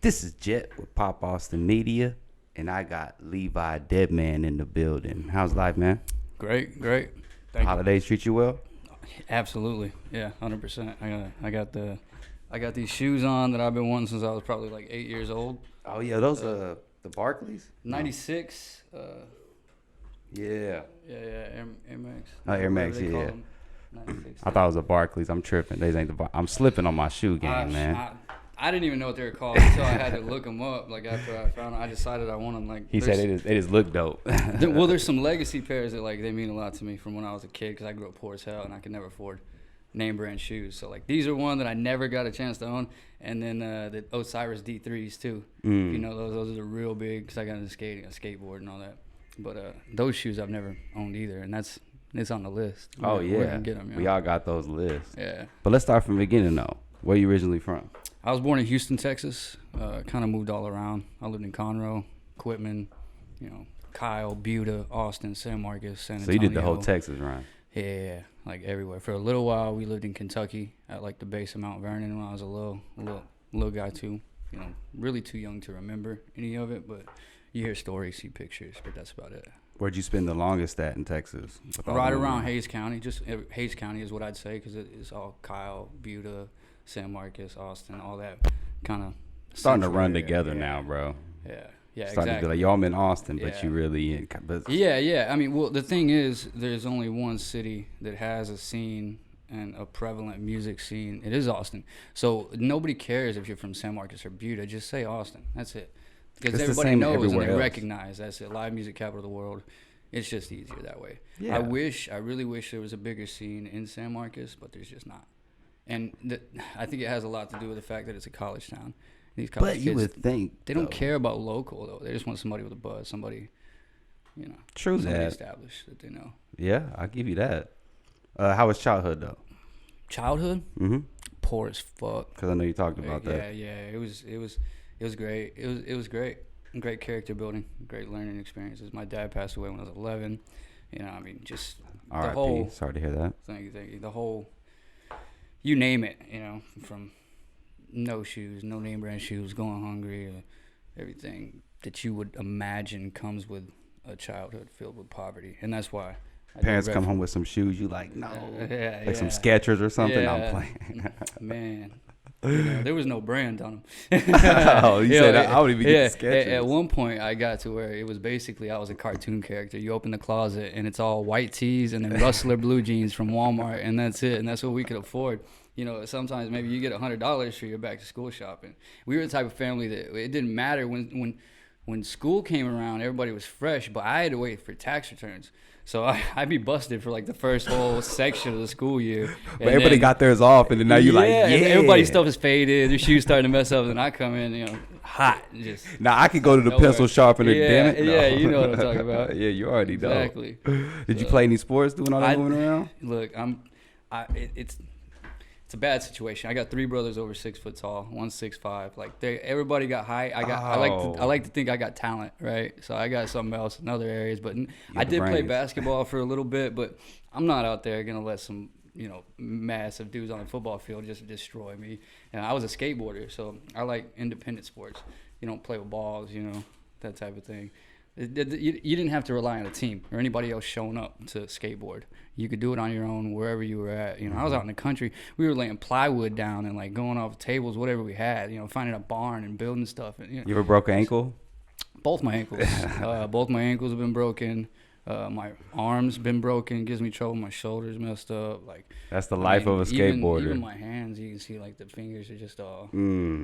This is Jet with Pop Austin Media, and I got Levi Deadman in the building. How's life, man? Great, great. Thank you. Holidays treat you well? Absolutely, yeah, 100%. I got these shoes on that I've been wanting since I was probably like 8 years old. Oh yeah, those the Barclays? No. 96. Yeah. Air Max. Air Max, Whatever they call yeah. them. 96. I thought it was a Barclays. I'm tripping. These ain't I'm slipping on my shoe game, man. I didn't even know what they were called until I had to look them up. Like after I found them, I decided I want them. Like He said they just look dope. well, there's some legacy pairs that like they mean a lot to me from when I was a kid because I grew up poor as hell and I could never afford name brand shoes. So like these are one that I never got a chance to own, and then the Osiris D3s too. If you know those are the real big because I got into skating, a skateboard and all that. But those shoes I've never owned either, and it's on the list. Oh yeah, we can get them, we all got those lists. Yeah. But let's start from the beginning though. Where you originally from? I was born in Houston, Texas. Kind of moved all around. I lived in Conroe, Quitman, Kyle, Buda, Austin, San Marcos, San Antonio. So you did the whole Texas run. Yeah, like everywhere. For a little while, we lived in Kentucky at like the base of Mount Vernon when I was a little guy too. Really too young to remember any of it, but you hear stories, see pictures, but that's about it. Where'd you spend the longest at in Texas? Right around Hayes County. Just Hayes County is what I'd say because it's all Kyle, Buda, San Marcos, Austin, all that kind of starting to run together now, bro. Yeah, starting to be like, y'all I'm in Austin, but you really in. Yeah. I mean, well, the thing is, there's only one city that has a scene and a prevalent music scene. It is Austin. So nobody cares if you're from San Marcos or Buda. Just say Austin. That's it. Because everybody knows and they recognize that's it. Live music capital of the world. It's just easier that way. Yeah. I really wish there was a bigger scene in San Marcos, but there's just not. And I think it has a lot to do with the fact that it's a college town. These college kids, you would think they don't care about local though. They just want somebody with a buzz, somebody, True somebody that. established that they know. Yeah, I'll give you that. How was childhood though? Childhood? Mm-hmm. Poor as fuck. Because I know you talked about that. Yeah. It was great. It was great. Great character building. Great learning experiences. My dad passed away when I was 11. Just R.I.P. the whole. Sorry to hear that. Thank you. The whole. You name it, from no shoes, no name brand shoes, going hungry, everything that you would imagine comes with a childhood filled with poverty. And that's why. Parents come home with some shoes, you like, no. Some Skechers or something, I'm playing. Man. There was no brand on them. Oh, you said I would even get the Skechers. At one point, I got to where it was basically I was a cartoon character. You open the closet, and it's all white tees and then Rustler blue jeans from Walmart, and that's it. And that's what we could afford. Sometimes maybe you get $100 for your back to school shopping. We were the type of family that it didn't matter when school came around, everybody was fresh, but I had to wait for tax returns. So I'd be busted for like the first whole section of the school year. But everybody got theirs off, and then now you're like, yeah. Everybody's stuff is faded. Their shoes starting to mess up, and I come in, hot. Now I could go to the pencil sharpener, damn it. No. Yeah, you know what I'm talking about. Yeah, you already know. Exactly. Did you play any sports doing all that moving around? Look, it's a bad situation. I got 3 brothers over 6 foot tall. One's 6'5". Like everybody got height. I like to think I got talent, right? So I got something else in other areas. But I did play basketball for a little bit. But I'm not out there gonna let some massive dudes on the football field just destroy me. And I was a skateboarder, so I like independent sports. You don't play with balls, that type of thing. You didn't have to rely on a team or anybody else showing up to skateboard. You could do it on your own wherever you were at. I was out in the country. We were laying plywood down and like going off tables, whatever we had. Finding a barn and building stuff. And, You ever broke an ankle? Both my ankles. Both my ankles have been broken. My arms been broken. Gives me trouble. My shoulders messed up. Like that's the life of a skateboarder. Even my hands, you can see like the fingers are just all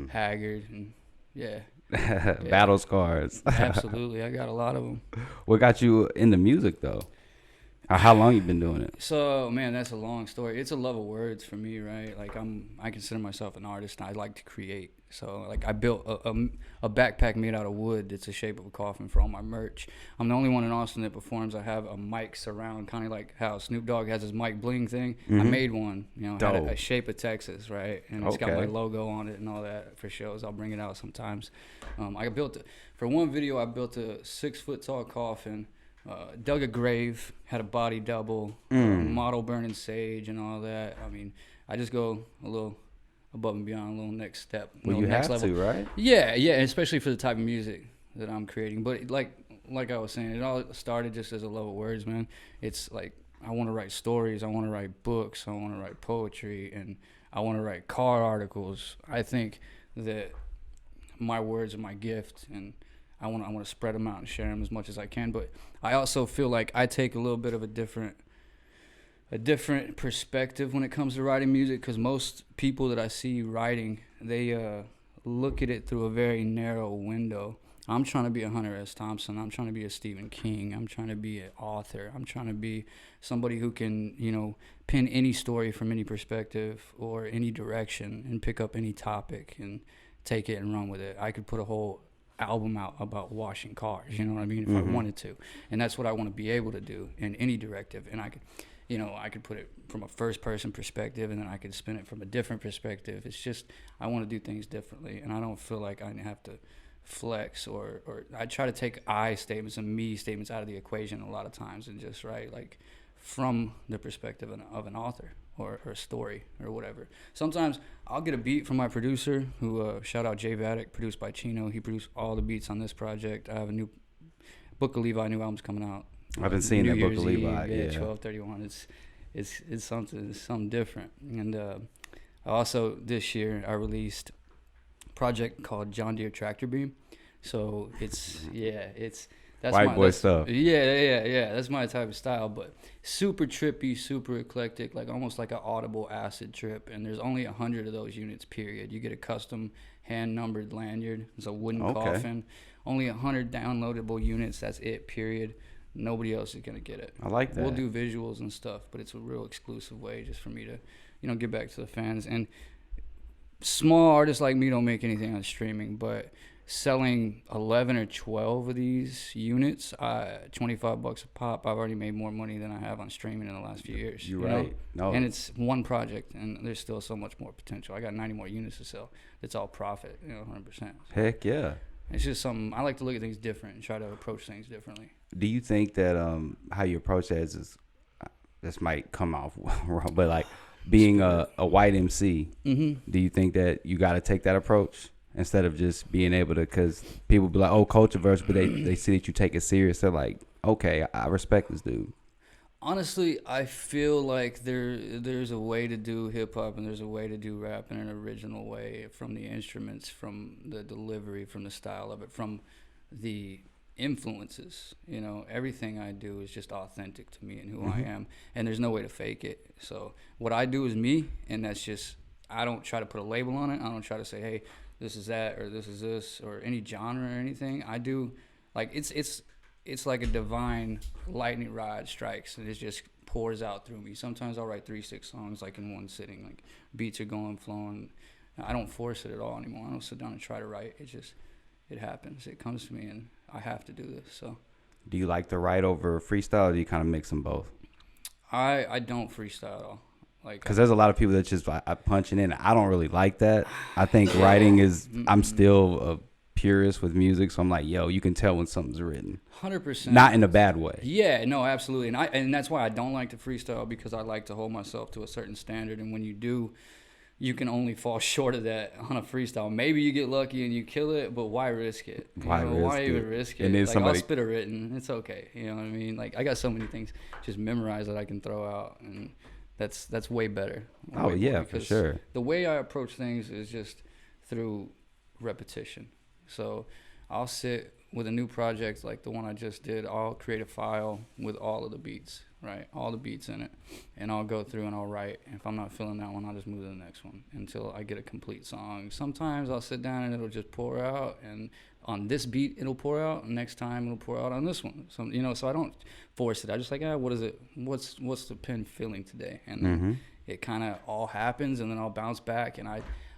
haggard and yeah. Battle scars. Absolutely, I got a lot of them. What got you into music though? Or how long you been doing it? So man, that's a long story. It's a love of words for me, right? Like I consider myself an artist, and I like to create. So like I built a backpack made out of wood that's the shape of a coffin for all my merch. I'm the only one in Austin that performs. I have a mic surround, kind of like how Snoop Dogg has his mic bling thing. I made one, had a shape of Texas, right? And it's got my logo on it and all that for shows. I'll bring it out sometimes. For one video, I built a 6 foot tall coffin. Dug a grave, had a body double, model burning sage and all that. I mean, I just go a little above and beyond, a little next step, well, you next have level. to, right? Yeah, yeah, especially for the type of music that I'm creating. But like I was saying, it all started just as a love of words, man. It's like I want to write stories, I want to write books, I want to write poetry, and I want to write car articles. I think that my words are my gift, and I want to spread them out and share them as much as I can. But I also feel like I take a little bit of a different perspective when it comes to writing music, because most people that I see writing, they look at it through a very narrow window. I'm trying to be a Hunter S. Thompson. I'm trying to be a Stephen King. I'm trying to be an author. I'm trying to be somebody who can, pin any story from any perspective or any direction and pick up any topic and take it and run with it. I could put a whole album out about washing cars, you know what I mean, if I wanted to. And that's what I want to be able to do in any directive. And I could put it from a first person perspective, and then I could spin it from a different perspective. It's just, I want to do things differently, and I don't feel like I have to flex or I try to take I statements and me statements out of the equation a lot of times and just write like from the perspective of an author or a story or whatever. Sometimes I'll get a beat from my producer, who shout out Jay Vatic, produced by Chino. He produced all the beats on this project. I have a new Book of Levi, new album's coming out. I've been seeing that Book of Levi. Yeah, 12/31. It's something different. And also this year I released a project called John Deere Tractor Beam. So that's white boy stuff. Yeah. That's my type of style, but super trippy, super eclectic, like almost like an audible acid trip. And there's only 100 of those units, period. You get a custom hand numbered lanyard. It's a wooden coffin. Only 100 downloadable units. That's it, period. Nobody else is gonna get it. I like that. We'll do visuals and stuff, but it's a real exclusive way just for me to, get back to the fans. And small artists like me don't make anything on streaming, but selling 11 or 12 of these units, $25 a pop, I've already made more money than I have on streaming in the last few years. You're right. No. And it's one project, and there's still so much more potential. I got 90 more units to sell. It's all profit, 100%. Heck yeah. It's just something, I like to look at things different and try to approach things differently. Do you think that how you approach that is this might come off wrong, but like being a white MC, do you think that you got to take that approach instead of just being able to, because people be like, oh, culture verse, but they see that you take it serious. They're like, okay, I respect this dude. Honestly, I feel like there's a way to do hip-hop and there's a way to do rap in an original way, from the instruments, from the delivery, from the style of it, from the influences. Everything I do is just authentic to me and who I am, and there's no way to fake it. So what I do is me, and that's just, I don't try to put a label on it. I don't try to say, hey, this is that or this is this or any genre or anything. I do, like, it's like a divine lightning rod strikes, and it just pours out through me. Sometimes I'll write 3-6 songs like in one sitting, like beats are going, flowing. I don't force it at all anymore. I don't sit down and try to write. It happens. It comes to me, and I have to do this. So, do you like to write over freestyle, or do you kind of mix them both? I don't freestyle at all. Because there's a lot of people that just I punching in. I don't really like that. I think writing is. I'm still a purist with music, so I'm like, yo, you can tell when something's written. 100%. Not in a bad way. Yeah, no, absolutely. And that's why I don't like to freestyle, because I like to hold myself to a certain standard. And when you do, you can only fall short of that on a freestyle. Maybe you get lucky and you kill it, but why risk it? Why even risk it? And then I'll spit a written. It's okay. You know what I mean? Like, I got so many things just memorized that I can throw out, and that's way better. For sure. The way I approach things is just through repetition. So I'll sit with a new project like the one I just did. I'll create a file with all of the beats, right? All the beats in it. And I'll go through and I'll write. And if I'm not feeling that one, I'll just move to the next one until I get a complete song. Sometimes I'll sit down and it'll just pour out. And on this beat, it'll pour out. And next time, it'll pour out on this one. So I don't force it. I just like, what is it? What's the pen feeling today? And then it kind of all happens. And then I'll bounce back. And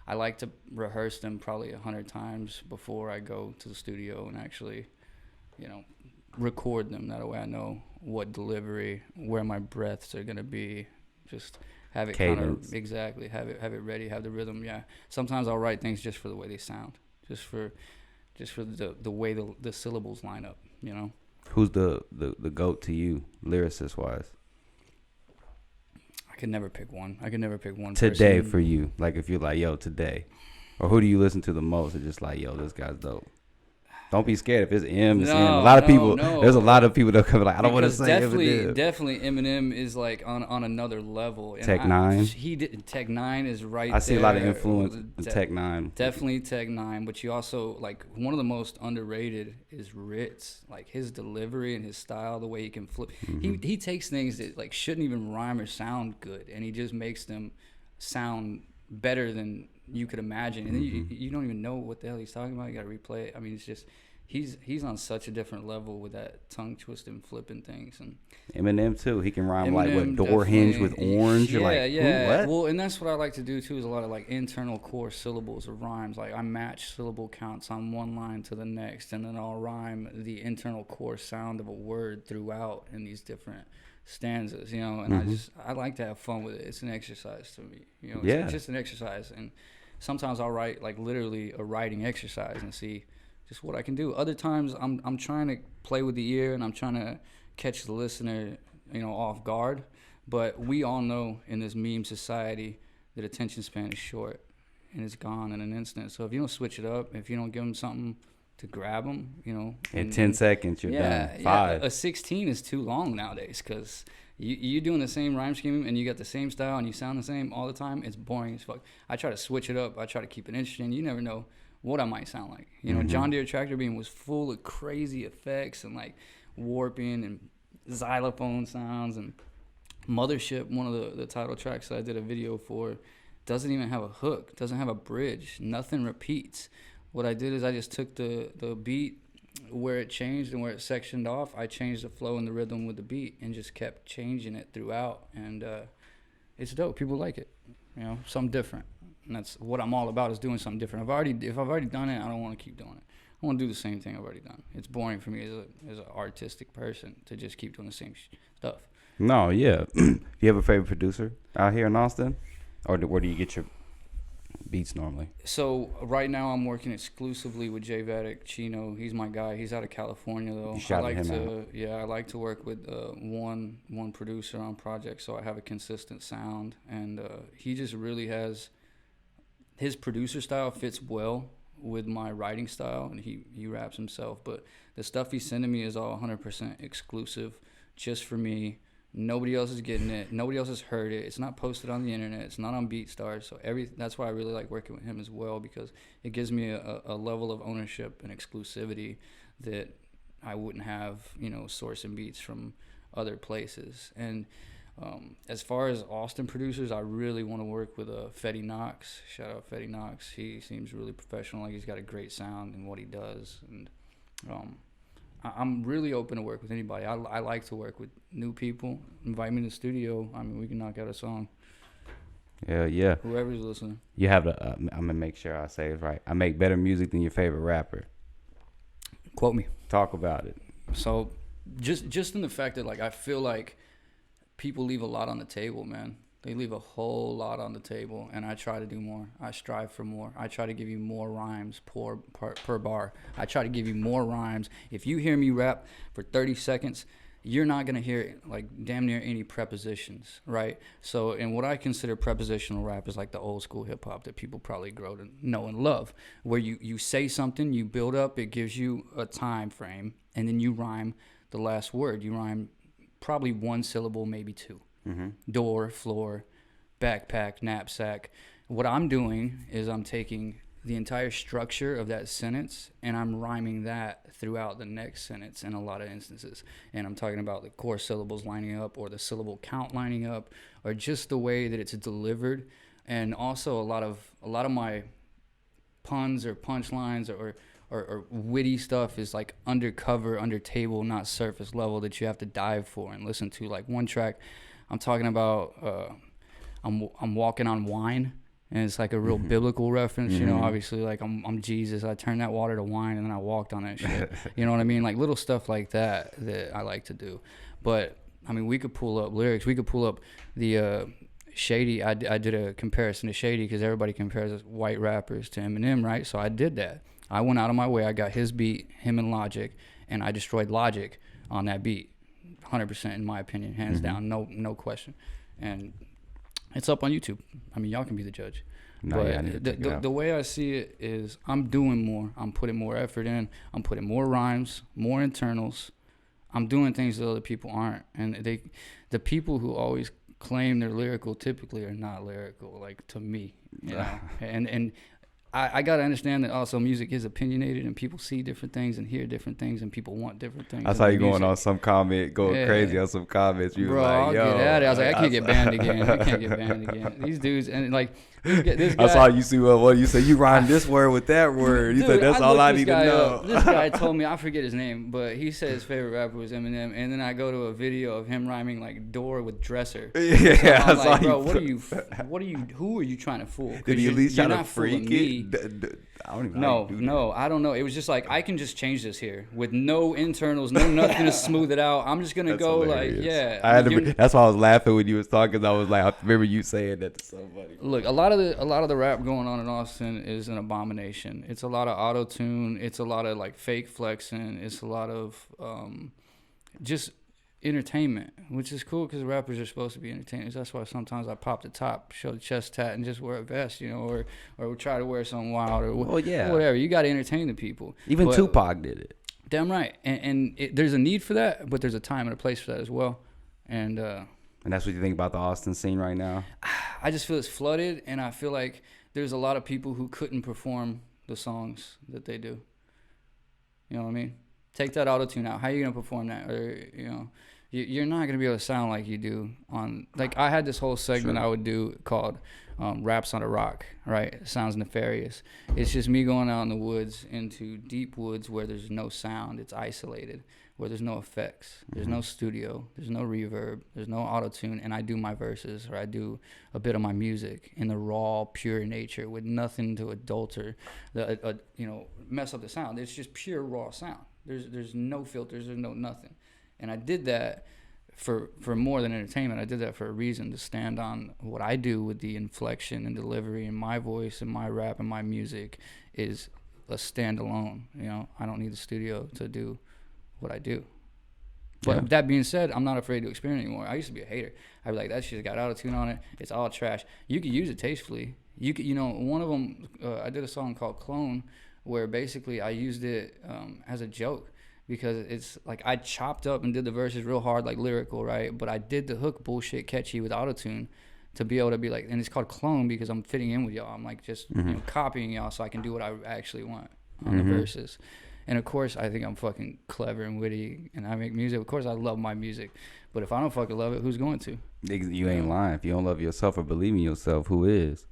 I like to rehearse them probably 100 times before I go to the studio and actually, record them. That way I know what delivery, where my breaths are going to be, just have it kind of, exactly, have it ready, have the rhythm. Yeah. Sometimes I'll write things just for the way they sound, just for the way the syllables line up, Who's the GOAT to you, lyricist wise? I I could never pick one. Today person. for you, like if you're like, yo, today, or who do you listen to the most? And just like, yo, this guy's dope. Don't be scared if it's M. It's M. A lot of people. There's a lot of people that come like, I don't want to say Eminem. Definitely, Eminem is like on another level. And Tech Nine. Tech Nine is right. I see a lot of influence in Tech Nine. Definitely Tech Nine, but you also like one of the most underrated is Ritz. Like his delivery and his style, the way he can flip. He takes things that like shouldn't even rhyme or sound good, and he just makes them sound better than you could imagine, and then you don't even know what the hell he's talking about. You gotta replay it. I mean, it's just he's on such a different level with that tongue twisting, and flipping things. And Eminem too, he can rhyme like what door hinge with orange. Yeah, You're like, yeah. what? Well, and that's what I like to do too, is a lot of like internal core syllables of rhymes. Like I match syllable counts on one line to the next, and then I'll rhyme the internal core sound of a word throughout in these different stanzas, you know. And I like to have fun with it. It's an exercise to me, you know. It's just an exercise. And sometimes I'll write like literally a writing exercise and see just what I can do. Other times I'm trying to play with the ear, and I'm trying to catch the listener, you know, off guard. But we all know in this meme society that attention span is short and it's gone in an instant. So if you don't switch it up, if you don't give them something to grab them, you know, in 10 seconds you're done. 5. A 16 is too long nowadays, because you doing the same rhyme scheme and you got the same style and you sound the same all the time. It's boring as fuck. I try to switch it up. I try to keep it interesting. You never know what I might sound like. You know, John Deere tractor beam was full of crazy effects and like warping and xylophone sounds. And Mothership, one of the title tracks that I did a video for, doesn't even have a hook, doesn't have a bridge, nothing repeats. What I did is I just took the beat where it changed and where it sectioned off. I changed the flow and the rhythm with the beat and just kept changing it throughout. And it's dope. People like it, you know, something different. And that's what I'm all about, is doing something different. If I've already done it, I don't want to keep doing it. I want to do the same thing I've already done. It's boring for me as an artistic person to just keep doing the same stuff. No, yeah. Do you have a favorite producer out here in Austin? Or where do you get your beats normally? So right now I'm working exclusively with J Vatic Chino. He's my guy. He's out of California though. You shouted him out. Yeah, I like to work with one producer on projects, so I have a consistent sound. And he just really has, his producer style fits well with my writing style, and he raps himself. But the stuff he's sending me is all 100% exclusive, just for me. Nobody else is getting it. Nobody else has heard it. It's not posted on the internet. It's not on BeatStars. So that's why I really like working with him as well, because it gives me a level of ownership and exclusivity that I wouldn't have, you know, sourcing beats from other places. And as far as Austin producers, I really want to work with Fetty Knox. Shout out Fetty Knox. He seems really professional. Like, he's got a great sound in what he does. And I'm really open to work with anybody. I like to work with new people. Invite me to the studio. I mean, we can knock out a song. Yeah. Whoever's listening. You have the. I'm gonna make sure I say it right. I make better music than your favorite rapper. Quote me. Talk about it. So, just in the fact that, like, I feel like people leave a lot on the table, man. They leave a whole lot on the table, and I try to do more. I strive for more. I try to give you more rhymes per bar. I try to give you more rhymes. If you hear me rap for 30 seconds, you're not going to hear, like, damn near any prepositions, right? So, and what I consider prepositional rap is like the old school hip-hop that people probably grow to know and love, where you say something, you build up, it gives you a time frame, and then you rhyme the last word. You rhyme probably one syllable, maybe two. Door, floor, backpack, knapsack. What I'm doing is I'm taking the entire structure of that sentence and I'm rhyming that throughout the next sentence in a lot of instances. And I'm talking about the core syllables lining up, or the syllable count lining up, or just the way that it's delivered. And also a lot of my puns or punchlines or witty stuff is like undercover, under table, not surface level, that you have to dive for and listen to. Like one track, I'm talking about I'm walking on wine, and it's like a real biblical reference, you know. Obviously, like I'm Jesus. I turned that water to wine, and then I walked on that shit. You know what I mean? Like little stuff like that I like to do. But I mean, we could pull up lyrics. We could pull up the Shady. I did a comparison to Shady because everybody compares white rappers to Eminem, right? So I did that. I went out of my way. I got his beat, him and Logic, and I destroyed Logic on that beat. 100% in my opinion, hands down, no question. And It's up on YouTube. I mean, y'all can be the judge. No, but yeah, I need to check it out. The way I see it is I'm doing more. I'm putting more effort in. I'm putting more rhymes, more internals. I'm doing things that other people aren't. And the people who always claim they're lyrical typically are not lyrical, like, to me. You know? And I got to understand that also music is opinionated and people see different things and hear different things and people want different things. I saw you going on some comment, crazy on some comments. You Bro, was like, I'll yo. get at it. I was like, I can't get banned again. I can't get banned again. These dudes, and like, this guy. I saw you see what you say. You rhyme this word with that word. You said that's all I need to know. This guy told me, I forget his name, but he said his favorite rapper was Eminem. And then I go to a video of him rhyming like door with dresser. Yeah, so I'm like, bro, who are you trying to fool? Did he at least try to freak it? I don't even know. I don't know. It was just like, I can just change this here with no internals, no nothing to smooth it out. I'm just going to go hilarious. Like, yeah. That's why I was laughing when you was talking. I was like, I remember you saying that to somebody. Look, a lot of the rap going on in Austin is an abomination. It's a lot of auto-tune. It's a lot of like fake flexing. It's a lot of just entertainment, which is cool because rappers are supposed to be entertainers. That's why sometimes I pop the top, show the chest tat, and just wear a vest, you know, or try to wear something wild or whatever. You got to entertain the people. Even Tupac did it. Damn right. And there's a need for that, but there's a time and a place for that as well. And that's what you think about the Austin scene right now? I just feel it's flooded, and I feel like there's a lot of people who couldn't perform the songs that they do. You know what I mean? Take that auto-tune out. How are you going to perform that? Or, you know, you're not going to be able to sound like you do on... Like, I had this whole segment I would do called Raps on a Rock, right? It sounds nefarious. It's just me going out in the woods, into deep woods where there's no sound. It's isolated, where there's no effects. There's no studio. There's no reverb. There's no auto-tune. And I do my verses, or I do a bit of my music in the raw, pure nature with nothing to adulter, mess up the sound. It's just pure, raw sound. There's no filters, there's no nothing. And I did that for more than entertainment. I did that for a reason, to stand on what I do with the inflection and delivery and my voice and my rap and my music is a standalone. You know, I don't need the studio to do what I do. But that being said, I'm not afraid to experiment anymore. I used to be a hater. I'd be like, that shit's got auto-tune on it. It's all trash. You could use it tastefully. One of them, I did a song called Clone, where basically I used it as a joke, because it's like I chopped up and did the verses real hard, like lyrical, right? But I did the hook bullshit catchy with autotune to be able to be like, and it's called Clone because I'm fitting in with y'all. I'm like just copying y'all so I can do what I actually want on the verses. And of course, I think I'm fucking clever and witty, and I make music. Of course, I love my music, but if I don't fucking love it, who's going to? You ain't lying. If you don't love yourself or believe in yourself, who is?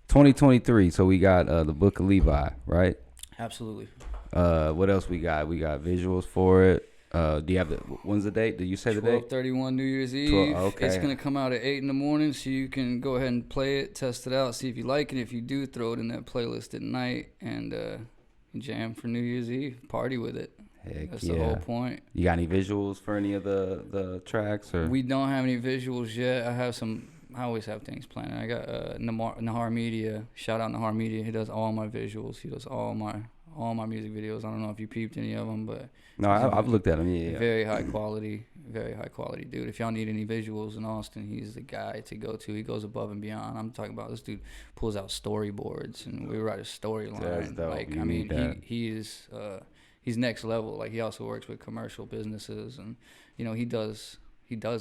2023. So we got the Book of Levi, right? Absolutely. What else we got? We got visuals for it. Do you have when's the date? Did you say the date? 12/31 New Year's Eve. Okay. It's gonna come out at 8 a.m, so you can go ahead and play it, test it out, see if you like it. If you do, throw it in that playlist at night and jam for New Year's Eve. Party with it. Heck That's the whole point. You got any visuals for any of the tracks? Or? We don't have any visuals yet. I always have things planned. I got Nahar Media. Shout out Nahar Media. He does all my visuals. He does all my music videos. I don't know if you peeped any of them, but no, I've looked at them. Yeah, very high quality dude. If y'all need any visuals in Austin, he's the guy to go to. He goes above and beyond. I'm talking about this dude pulls out storyboards and we write a storyline. Like, I mean, he's next level. Like, he also works with commercial businesses, and he does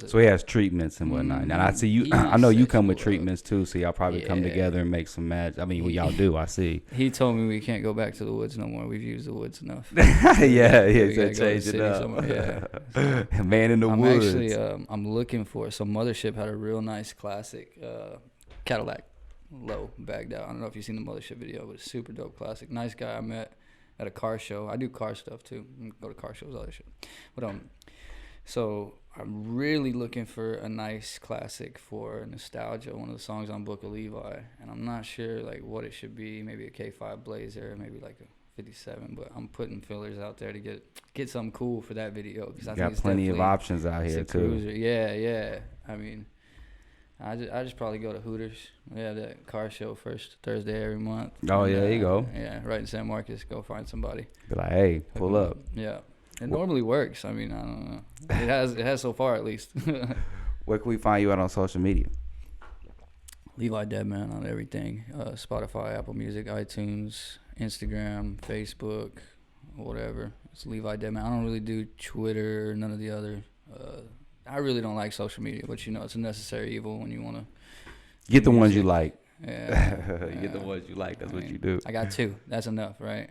it. So he has treatments and whatnot. Now I see you. I know you come with treatments too. So y'all probably come together and make some magic. I mean, y'all do. I see. He told me we can't go back to the woods no more. We've used the woods enough. Yeah. He said change it up. Yeah. Man in the woods. Actually, I'm looking for. So Mothership had a real nice classic Cadillac low bagged out. I don't know if you've seen the Mothership video, but it's super dope classic. Nice guy I met at a car show. I do car stuff too. I go to car shows, all that shit. But so I'm really looking for a nice classic for nostalgia, one of the songs on Book of Levi, and I'm not sure like what it should be. Maybe a K5 Blazer, maybe like a 57, but I'm putting fillers out there to get something cool for that video, because I think it's plenty of options out here too. Cruiser. Yeah. I mean, I just probably go to Hooters. We have that car show first Thursday every month. Oh, yeah, there you go. Yeah, right in San Marcos. Go find somebody. Be like, hey, pull up. Yeah. It normally works. I mean, I don't know. It has so far, at least. Where can we find you out on social media? Levi Deadman on everything. Spotify, Apple Music, iTunes, Instagram, Facebook, whatever. It's Levi Deadman. I don't really do Twitter or none of the other. I really don't like social media, but it's a necessary evil when you want to get the ones you like. Yeah. Get the ones you like. That's what you do. I got 2. That's enough, right?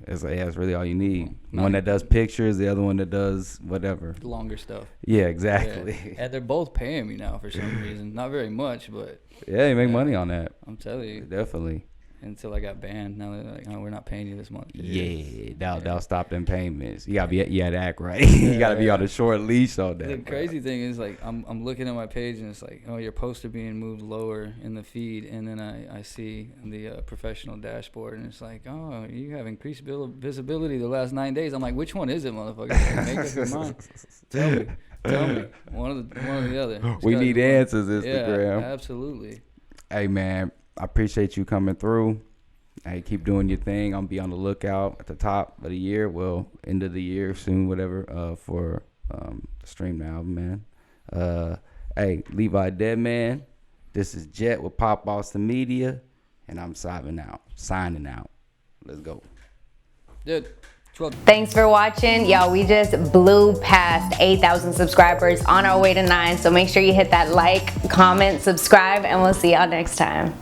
It's really all you need. One that does pictures, the other one that does whatever. Longer stuff. Yeah, exactly. Yeah. And they're both paying me now for some reason. Not very much, but. Yeah, you make money on that. I'm telling you. Definitely. Until I got banned. Now they're like, we're not paying you this month. Yeah, they'll stop them payments. You gotta act right. You gotta be on a short leash on that. The crazy thing is, like, I'm looking at my page and it's like, your posts are being moved lower in the feed, and then I see the professional dashboard, and it's like, you have increased visibility the last 9 days. I'm like, which one is it, motherfucker? Like, make up your mind. Tell me. One of the other. We need answers, Instagram. Yeah, absolutely. Hey, man. I appreciate you coming through. Hey, keep doing your thing. I'll be on the lookout at the top of the year, end of the year soon, whatever, for the stream the album, man. Hey, Levi Deadman. This is Jet with Pop Boston Media, and I'm signing out. Let's go. Dude. Thanks for watching. Y'all, we just blew past 8,000 subscribers on our way to 9. So make sure you hit that like, comment, subscribe, and we'll see y'all next time.